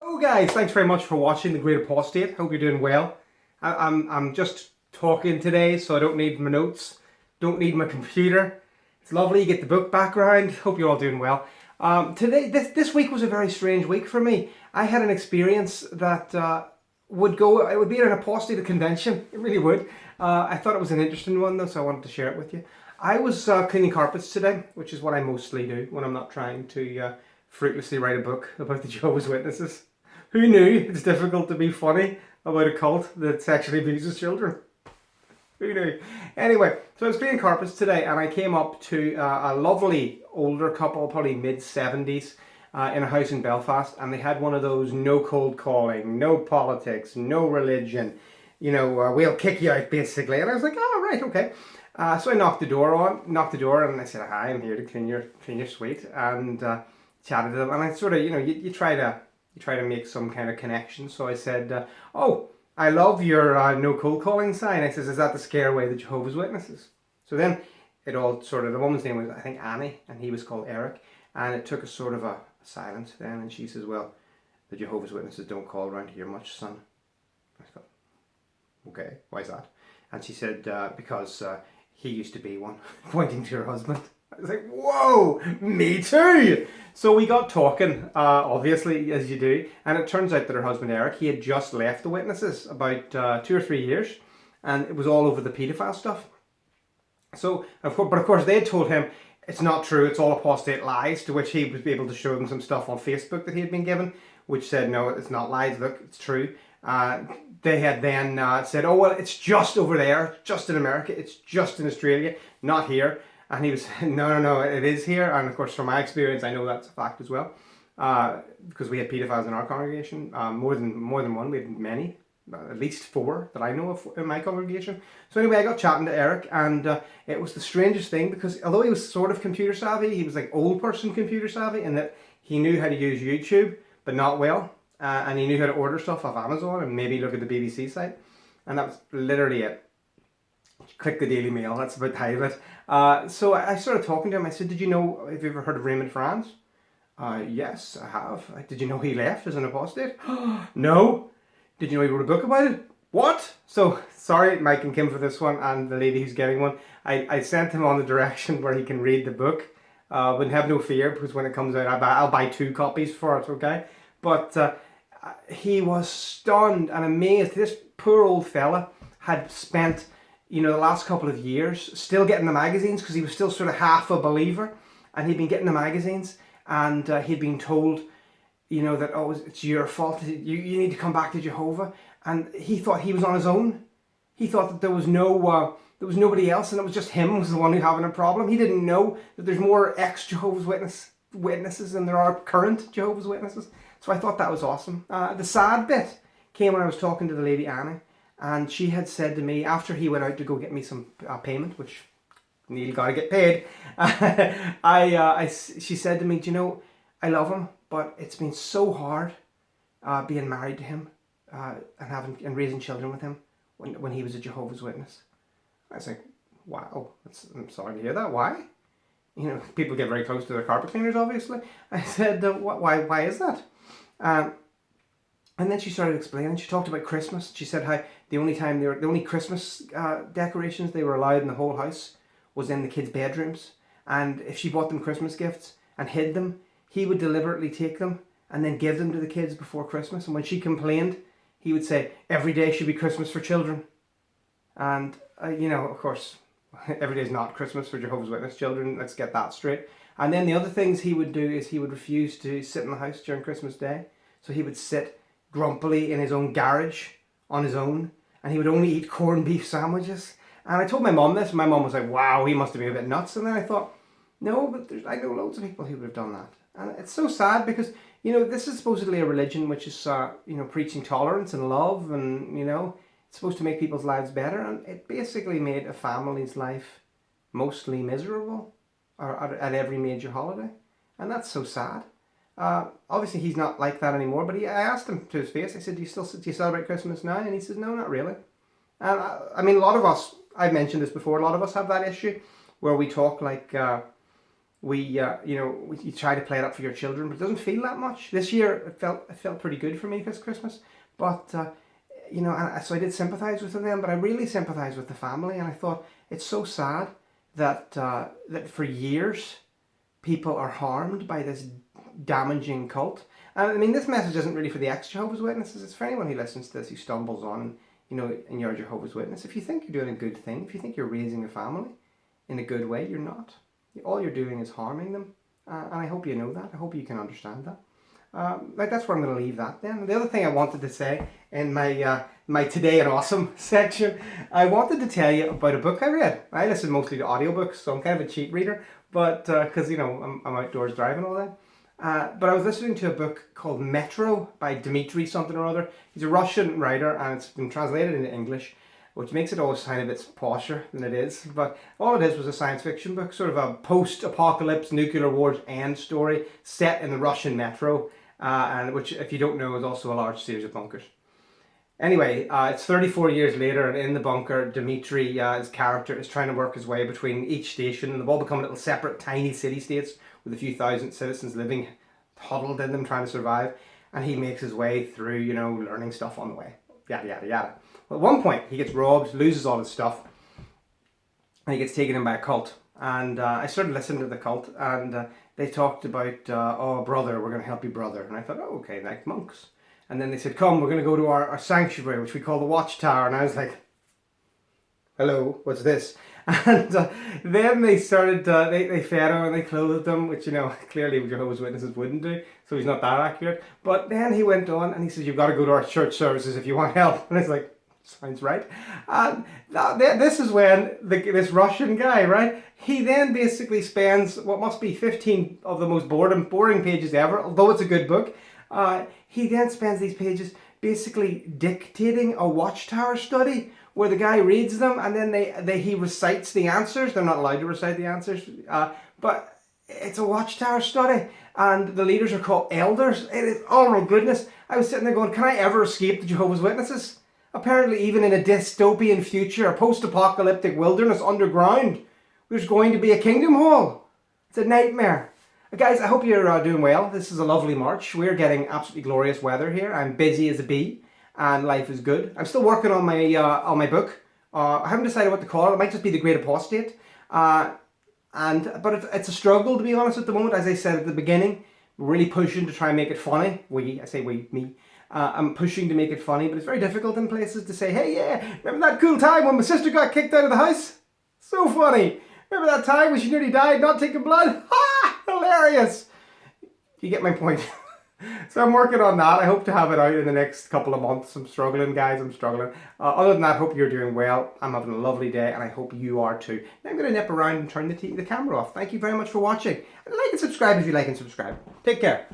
Hello guys, thanks very much for watching the Great Apostate. Hope you're doing well. I'm just talking today, so I don't need my notes, don't need my computer. It's lovely, you get the book background. Hope you're all doing well. This week was a very strange week for me. I had an experience that it would be at an apostate convention. It really would. I thought it was an interesting one though, so I wanted to share it with you. I was cleaning carpets today, which is what I mostly do when I'm not trying to fruitlessly write a book about the Jehovah's Witnesses. Who knew it's difficult to be funny about a cult that sexually abuses children? Who knew? Anyway, so I was cleaning carpets today and I came up to a lovely older couple, probably mid-70s, in a house in Belfast, and they had one of those no cold calling, no politics, no religion, we'll kick you out basically. And I was like, oh, right, okay. So I knocked the door and I said, hi, I'm here to clean your suite, and chatted to them. And I sort of, you try to make some kind of connection. So I said, oh, I love your no cold calling sign. I says, is that to scare away the Jehovah's Witnesses? So then it all sort of, the woman's name was, I think, Annie, and he was called Eric. And it took a sort of a silence then. And she says, well, the Jehovah's Witnesses don't call around here much, son. I thought, okay, why is that? And she said, because he used to be one, pointing to her husband. I was like, whoa, me too! So we got talking, obviously, as you do, and it turns out that her husband Eric, he had just left the Witnesses about 2 or 3 years, and it was all over the paedophile stuff. So, but of course they had told him, it's not true, it's all apostate lies, to which he was able to show them some stuff on Facebook that he had been given, which said, no, it's not lies, look, it's true. They had then said, oh, well, it's just over there, just in America, it's just in Australia, not here. And he was saying, no, it is here. And of course, from my experience, I know that's a fact as well. Because we had paedophiles in our congregation, more than one. We had many, at least 4 that I know of in my congregation. So anyway, I got chatting to Eric, and it was the strangest thing, because although he was sort of computer savvy, he was like old person computer savvy, in that he knew how to use YouTube, but not well. And he knew how to order stuff off Amazon and maybe look at the BBC site. And that was literally it. Click the Daily Mail, that's about the height of it. So I started talking to him. I said, have you ever heard of Raymond Franz? Yes, I have. Did you know he left as an apostate? No. Did you know he wrote a book about it? What? So, sorry Mike and Kim for this one, and the lady who's getting one. I sent him on the direction where he can read the book. But have no fear, because when it comes out, I'll buy 2 copies for it, okay? But he was stunned and amazed. This poor old fella had spent the last couple of years still getting the magazines, because he was still sort of half a believer, and he'd been getting the magazines, and he'd been told, that, oh, it's your fault, you need to come back to Jehovah. And he thought he was on his own. He thought that there was nobody else, and it was just him was the one who having a problem. He didn't know that there's more ex-Jehovah's Witnesses than there are current Jehovah's Witnesses. So I thought that was awesome. The sad bit came when I was talking to the lady Annie. And she had said to me, after he went out to go get me some payment, which Neil got to get paid, she said to me, do you know, I love him, but it's been so hard being married to him and raising children with him when he was a Jehovah's Witness. I was like, wow, I'm sorry to hear that. Why? People get very close to their carpet cleaners, obviously. I said, why is that? And then she started explaining. She talked about Christmas. She said how the only Christmas decorations they were allowed in the whole house was in the kids' bedrooms. And if she bought them Christmas gifts and hid them, he would deliberately take them and then give them to the kids before Christmas. And when she complained, he would say, every day should be Christmas for children. And, of course, every day is not Christmas for Jehovah's Witness children. Let's get that straight. And then the other things he would do is he would refuse to sit in the house during Christmas Day. So he would sit grumpily in his own garage on his own, and he would only eat corned beef sandwiches. And I told my mum this, and my mum was like, wow, he must have been a bit nuts. And then I thought, no, but I know loads of people who would have done that. And it's so sad, because this is supposedly a religion which is preaching tolerance and love, and it's supposed to make people's lives better, and it basically made a family's life mostly miserable at every major holiday. And that's so sad. Obviously he's not like that anymore, but I asked him to his face, I said, do you celebrate Christmas now? And he says, no, not really. And I mean, a lot of us, I've mentioned this before, a lot of us have that issue where we talk like you try to play it up for your children, but it doesn't feel that much. This year, it felt pretty good for me this Christmas, but so I did sympathise with them, but I really sympathise with the family, and I thought it's so sad that for years people are harmed by this damaging cult. And I mean, this message isn't really for the ex-Jehovah's Witnesses. It's for anyone who listens to this, who stumbles on, and you're a Jehovah's Witness. If you think you're doing a good thing, if you think you're raising a family in a good way, you're not. All you're doing is harming them. And I hope you know that. I hope you can understand that. That's where I'm going to leave that then. The other thing I wanted to say in my Today and Awesome section, I wanted to tell you about a book I read. I listen mostly to audiobooks, so I'm kind of a cheap reader, but because I'm outdoors driving all day. But I was listening to a book called Metro by Dmitry something or other. He's a Russian writer, and it's been translated into English, which makes it all sound a bit posher than it is. But all it is was a science fiction book, sort of a post-apocalypse nuclear war's end story set in the Russian metro, and which, if you don't know, is also a large series of bunkers. Anyway, it's 34 years later, and in the bunker, Dmitry, his character, is trying to work his way between each station, and they've all become little separate tiny city-states with a few thousand citizens living huddled in them, trying to survive. And he makes his way through, learning stuff on the way. Yada, yada, yada. Well, at one point, he gets robbed, loses all his stuff, and he gets taken in by a cult. And I started listening to the cult, and they talked about, oh, brother, we're going to help you, brother. And I thought, oh, okay, like monks. And then they said, come, we're going to go to our sanctuary, which we call the Watchtower. And I was like, hello, what's this? And then they started, they fed him and they clothed him, which, clearly Jehovah's Witnesses wouldn't do. So he's not that accurate. But then he went on and he said, you've got to go to our church services if you want help. And I was like, sounds right. And this is when this Russian guy, right? He then basically spends what must be 15 of the most boring pages ever, although it's a good book. He then spends these pages basically dictating a Watchtower Study where the guy reads them and then he recites the answers. They're not allowed to recite the answers, but it's a Watchtower Study and the leaders are called elders. It is, oh my goodness. I was sitting there going, can I ever escape the Jehovah's Witnesses? Apparently even in a dystopian future, a post-apocalyptic wilderness underground, there's going to be a kingdom hall. It's a nightmare. Guys, I hope you're doing well. This is a lovely March. We're getting absolutely glorious weather here. I'm busy as a bee, and life is good. I'm still working on my book. I haven't decided what to call it. It might just be The Great Apostate. But it's a struggle, to be honest, at the moment. As I said at the beginning, we're really pushing to try and make it funny. Me. I'm pushing to make it funny, but it's very difficult in places to say, hey, yeah, remember that cool time when my sister got kicked out of the house? So funny. Remember that time when she nearly died not taking blood? Ha! Hilarious! You get my point. So I'm working on that. I hope to have it out in the next couple of months. I'm struggling, guys. I'm struggling. Other than that, I hope you're doing well. I'm having a lovely day, and I hope you are too. Now I'm going to nip around and turn the camera off. Thank you very much for watching. And like and subscribe if you like and subscribe. Take care.